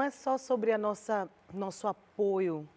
é só sobre nosso apoio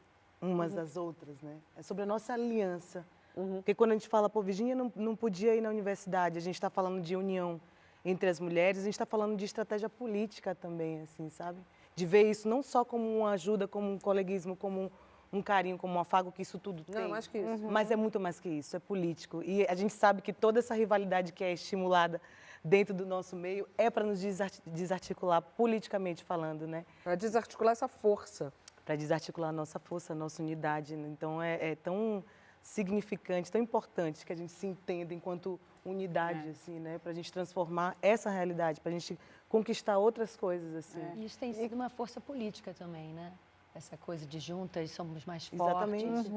umas às outras, né? É sobre a nossa aliança. Porque quando a gente fala, pô, Virgínia não podia ir na universidade, a gente está falando de união entre as mulheres, a gente está falando de estratégia política também, assim, sabe? De ver isso não só como uma ajuda, como um coleguismo, como um carinho, como um afago, que isso tudo tem. Não, mais que isso. Mas é muito mais que isso, é político. E a gente sabe que toda essa rivalidade que é estimulada dentro do nosso meio é para nos desarticular politicamente falando, né? Para desarticular essa força. Para desarticular a nossa força, a nossa unidade. Né? Então, é tão significante, tão importante que a gente se entenda enquanto unidade, assim, né? Para a gente transformar essa realidade, para a gente conquistar outras coisas, assim. E isso tem sido uma força política também, né? Essa coisa de juntas somos mais Exatamente. fortes.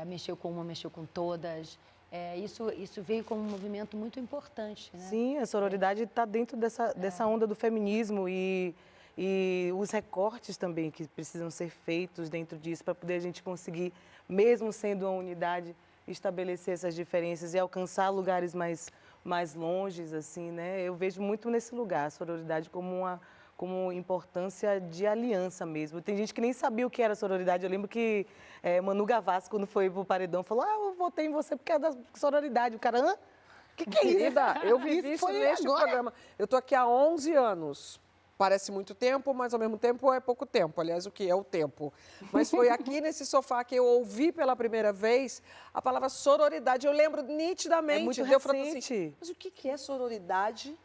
Mexeu com uma, mexeu com todas. Isso veio como um movimento muito importante, né? Sim, a sororidade está dentro dessa onda do feminismo e os recortes também que precisam ser feitos dentro disso para poder a gente conseguir, mesmo sendo uma unidade, estabelecer essas diferenças e alcançar lugares mais longes, assim, né? Eu vejo muito nesse lugar a sororidade como importância de aliança mesmo. Tem gente que nem sabia o que era sororidade. Eu lembro que Manu Gavassi, quando foi pro paredão, falou: eu votei em você porque é da sororidade. O cara, hã? Que é isso? Querida, eu vivi isso neste programa. Eu tô aqui há 11 anos. Parece muito tempo, mas ao mesmo tempo é pouco tempo. Aliás, o que é o tempo? Mas foi aqui nesse sofá que eu ouvi pela primeira vez a palavra sororidade. Eu lembro nitidamente. É muito Eu falei recente. assim, mas o que é sororidade?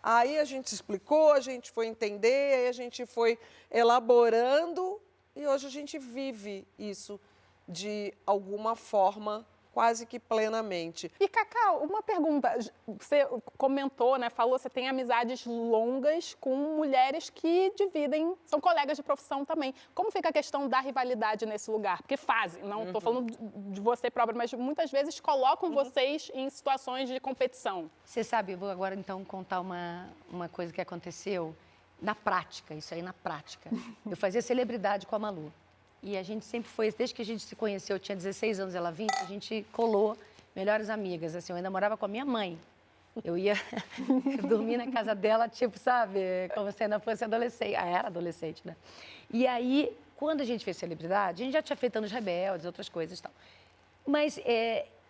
Aí a gente explicou, a gente foi entender, aí a gente foi elaborando e hoje a gente vive isso de alguma forma, quase que plenamente. E, Cacau, uma pergunta. Você comentou, né, falou, você tem amizades longas com mulheres que dividem, são colegas de profissão também. Como fica a questão da rivalidade nesse lugar? Porque fazem, não estou falando de você própria, mas muitas vezes colocam vocês em situações de competição. Você sabe, eu vou agora então contar uma coisa que aconteceu na prática, isso aí na prática. Eu fazia celebridade com a Malu. E a gente sempre foi, desde que a gente se conheceu, eu tinha 16 anos, ela 20, a gente colou melhores amigas. Assim, eu ainda morava com a minha mãe. Eu ia dormir na casa dela, tipo, sabe, como se ainda fosse adolescente. Era adolescente, né? E aí, quando a gente fez celebridade, a gente já tinha feito Anos Rebeldes, outras coisas e tal. Mas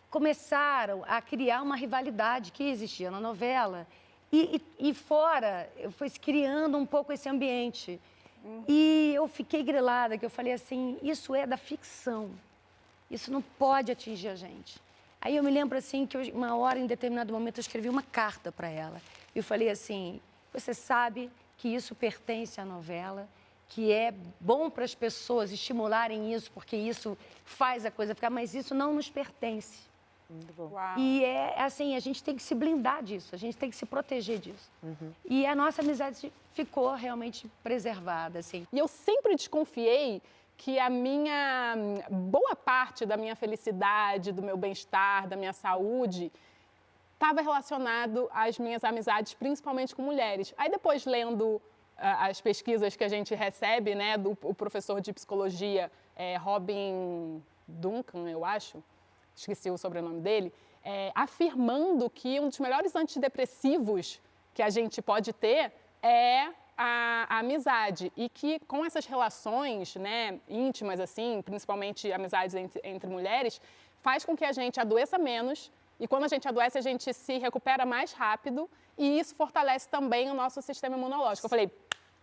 começaram a criar uma rivalidade que existia na novela. E fora, foi se criando um pouco esse ambiente. E eu fiquei grilada, que eu falei assim, isso é da ficção, isso não pode atingir a gente. Aí eu me lembro assim, que uma hora, em determinado momento, eu escrevi uma carta para ela. Eu falei assim, você sabe que isso pertence à novela, que é bom para as pessoas estimularem isso, porque isso faz a coisa ficar, mas isso não nos pertence. Muito bom. Uau. E assim, a gente tem que se blindar disso, a gente tem que se proteger disso. E a nossa amizade ficou realmente preservada, assim. E eu sempre desconfiei que a minha boa parte da minha felicidade, do meu bem-estar, da minha saúde, estava relacionado às minhas amizades, principalmente com mulheres. Aí depois, lendo as pesquisas que a gente recebe, né, do professor de psicologia, Robin Duncan, eu acho, esqueci o sobrenome dele, afirmando que um dos melhores antidepressivos que a gente pode ter é a amizade. E que com essas relações, né, íntimas, assim, principalmente amizades entre mulheres, faz com que a gente adoeça menos. E quando a gente adoece, a gente se recupera mais rápido. E isso fortalece também o nosso sistema imunológico. Eu falei,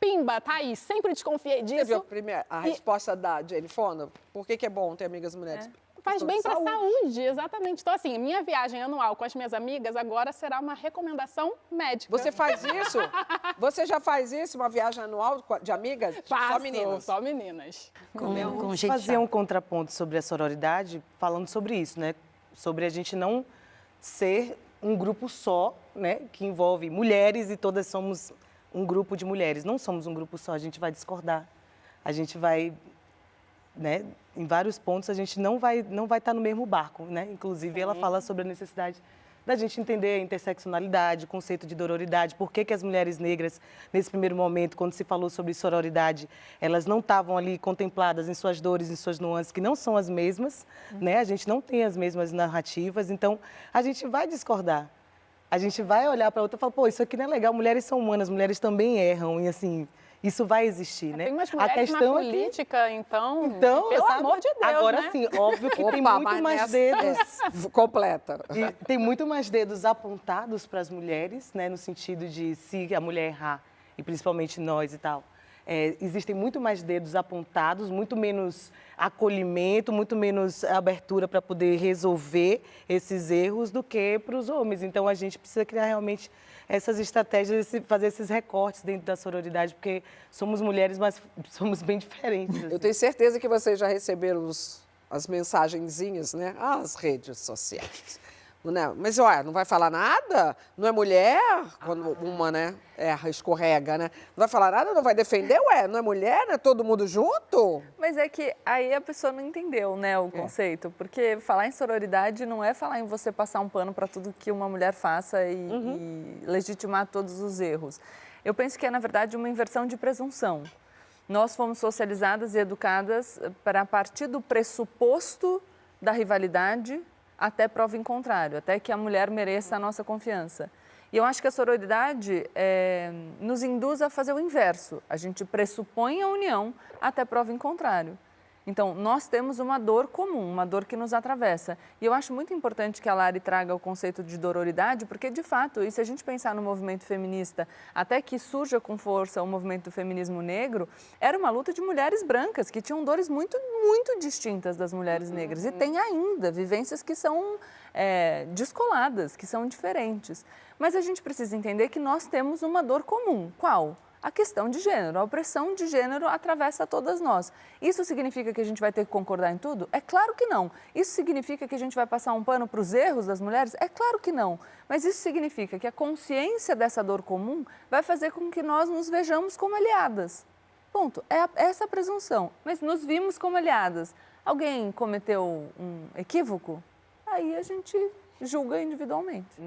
pimba, tá aí, sempre desconfiei disso. Você viu a resposta da Jane Fonda? Por que é bom ter amigas mulheres? Faz bem para a saúde, exatamente. Então, assim, minha viagem anual com as minhas amigas agora será uma recomendação médica. Você faz isso? Você já faz isso, uma viagem anual de amigas? Faço, Só meninas? Só meninas. Com gente Fazer um contraponto sobre a sororidade, falando sobre isso, né? Sobre a gente não ser um grupo só, né? Que envolve mulheres e todas somos um grupo de mulheres. Não somos um grupo só, a gente vai discordar. A gente vai, né? Em vários pontos a gente não vai estar no mesmo barco, né? Inclusive ela fala sobre a necessidade da gente entender a interseccionalidade, o conceito de dororidade, por que as mulheres negras, nesse primeiro momento, quando se falou sobre sororidade, elas não estavam ali contempladas em suas dores, em suas nuances, que não são as mesmas, né? A gente não tem as mesmas narrativas, então a gente vai discordar. A gente vai olhar para outra e falar, pô, isso aqui não é legal, mulheres são humanas, mulheres também erram, e assim, Isso vai existir, né? Tem umas mulheres na política, então, pelo sabe, amor de Deus, agora né? sim, óbvio que tem Opa, muito mas mais nessa- dedos. Completa. E tem muito mais dedos apontados para as mulheres, né, no sentido de se a mulher errar, e principalmente nós e tal, existem muito mais dedos apontados, muito menos acolhimento, muito menos abertura para poder resolver esses erros do que para os homens. Então, a gente precisa criar realmente essas estratégias, fazer esses recortes dentro da sororidade, porque somos mulheres, mas somos bem diferentes. Eu tenho certeza que vocês já receberam as mensagenzinhas, né? As redes sociais. Não, mas, olha, não vai falar nada? Não é mulher? Quando uma, né, escorrega, né? Não vai falar nada, não vai defender? Ué, não é mulher? Não é todo mundo junto? Mas é que aí a pessoa não entendeu, né, o conceito. Porque falar em sororidade não é falar em você passar um pano para tudo que uma mulher faça e legitimar todos os erros. Eu penso que é, na verdade, uma inversão de presunção. Nós fomos socializadas e educadas para partir do pressuposto da rivalidade até prova em contrário, até que a mulher mereça a nossa confiança. E eu acho que a sororidade nos induz a fazer o inverso. A gente pressupõe a união até prova em contrário. Então, nós temos uma dor comum, uma dor que nos atravessa. E eu acho muito importante que a Lari traga o conceito de dororidade, porque, de fato, e se a gente pensar no movimento feminista, até que surja com força o movimento do feminismo negro, era uma luta de mulheres brancas, que tinham dores muito, muito distintas das mulheres negras. E tem ainda vivências que são descoladas, que são diferentes. Mas a gente precisa entender que nós temos uma dor comum. Qual? A questão de gênero, a opressão de gênero atravessa todas nós. Isso significa que a gente vai ter que concordar em tudo? É claro que não. Isso significa que a gente vai passar um pano para os erros das mulheres? É claro que não. Mas isso significa que a consciência dessa dor comum vai fazer com que nós nos vejamos como aliadas. Ponto. É essa a presunção. Mas nos vimos como aliadas. Alguém cometeu um equívoco? Aí a gente julga individualmente.